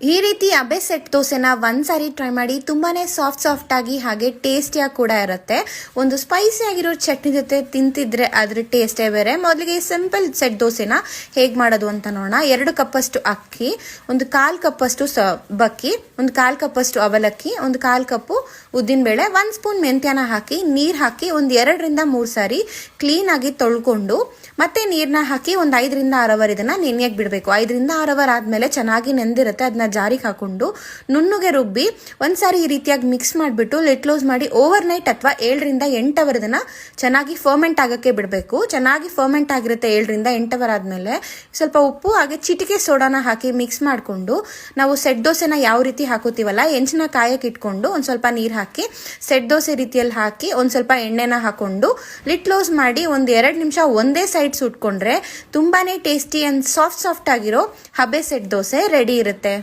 ಈ ರೀತಿ Abe set ದೋಸೆನ ಒಂದ್ಸಾರಿ ಟ್ರೈ ಮಾಡಿ. ತುಂಬಾನೇ ಸಾಫ್ಟ್ ಆಗಿ ಹಾಗೆ ಟೇಸ್ಟಿಯಾಗಿ ಕೂಡ ಇರುತ್ತೆ. ಒಂದು ಸ್ಪೈಸಿ ಆಗಿರೋ ಚಟ್ನಿ ಜೊತೆ ತಿಂತಿದ್ರೆ ಅದ್ರ ಟೇಸ್ಟೇ ಬೇರೆ. ಮೊದಲಿಗೆ ಸಿಂಪಲ್ ಸೆಟ್ ದೋಸೆನ ಹೇಗೆ ಮಾಡೋದು ಅಂತ ನೋಡೋಣ. 2 ಕಪ್ಪಷ್ಟು ಅಕ್ಕಿ, ಒಂದು 1/4 ಕಪ್ಪಷ್ಟು ಬಕ್ಕಿ, ಒಂದು 1/4 ಕಪ್ಪಷ್ಟು ಅವಲಕ್ಕಿ, ಒಂದು 1/4 ಕಪ್ಪು ಉದ್ದಿನಬೇಳೆ, 1 ಸ್ಪೂನ್ ಮೆಂತ್ಯನ ಹಾಕಿ ನೀರು ಹಾಕಿ ಒಂದು 2 ರಿಂದ 3 ಸಾರಿ ಕ್ಲೀನ್ ಆಗಿ ತೊಳ್ಕೊಂಡು ಮತ್ತೆ ನೀರನ್ನ ಹಾಕಿ ಒಂದು 5 ರಿಂದ 6 ಅವರ್ ಇದನ್ನ ನೆನೆಯಕ್ಕೆ ಬಿಡಬೇಕು. 5 ರಿಂದ 6 ಅವರ್ ಆದ್ಮೇಲೆ ಚೆನ್ನಾಗಿ ನೆಂದಿರುತ್ತೆ. ಅದನ್ನ ಜಾರಿಗೆ ಹಾಕೊಂಡು ನುಣ್ಣಗೆ ರುಬ್ಬಿ ಒಂದ್ಸಾರಿ ಈ ರೀತಿಯಾಗಿ ಮಿಕ್ಸ್ ಮಾಡಿಬಿಟ್ಟು ಲಿಡ್ ಕ್ಲೋಸ್ ಮಾಡಿ ಓವರ್ ನೈಟ್ ಅಥವಾ 7 ರಿಂದ 8 ಅವರ್ ಇದನ್ನ ಚೆನ್ನಾಗಿ ಫರ್ಮೆಂಟ್ ಆಗಕ್ಕೆ ಬಿಡಬೇಕು. ಚೆನ್ನಾಗಿ ಫರ್ಮೆಂಟ್ ಆಗಿರುತ್ತೆ 7 ರಿಂದ 8 ಅವರ್ ಆದ್ಮೇಲೆ ಸ್ವಲ್ಪ ಉಪ್ಪು ಹಾಗೆ ಚಿಟಿಕೆ ಸೋಡಾನ ಹಾಕಿ ಮಿಕ್ಸ್ ಮಾಡಿಕೊಂಡು ನಾವು ಸೆಟ್ ದೋಸೆನ ಯಾವ ರೀತಿ ಹಾಕೋತೀವಲ್ಲ ಹೆಂಚಿನ ಕಾಯಕ್ಕೆ ಇಟ್ಕೊಂಡು ಒಂದ್ ಸ್ವಲ್ಪ ನೀರು ಹಾಕಿ ಸೆಟ್ ದೋಸೆ ರೀತಿಯಲ್ಲಿ ಹಾಕಿ ಒಂದ್ ಸ್ವಲ್ಪ ಎಣ್ಣೆನ ಹಾಕೊಂಡು ಲಿಡ್ ಕ್ಲೋಸ್ ಮಾಡಿ ಒಂದ್ 2 ನಿಮಿಷ ಒಂದೇ ಸೈಡ್ ಸುಟ್ಕೊಂಡ್ರೆ ತುಂಬಾನೇ ಟೇಸ್ಟಿ ಅಂಡ್ ಸಾಫ್ಟ್ ಆಗಿರೋ ಹಬೆ ಸೆಟ್ ದೋಸೆ ರೆಡಿ ಇರುತ್ತೆ.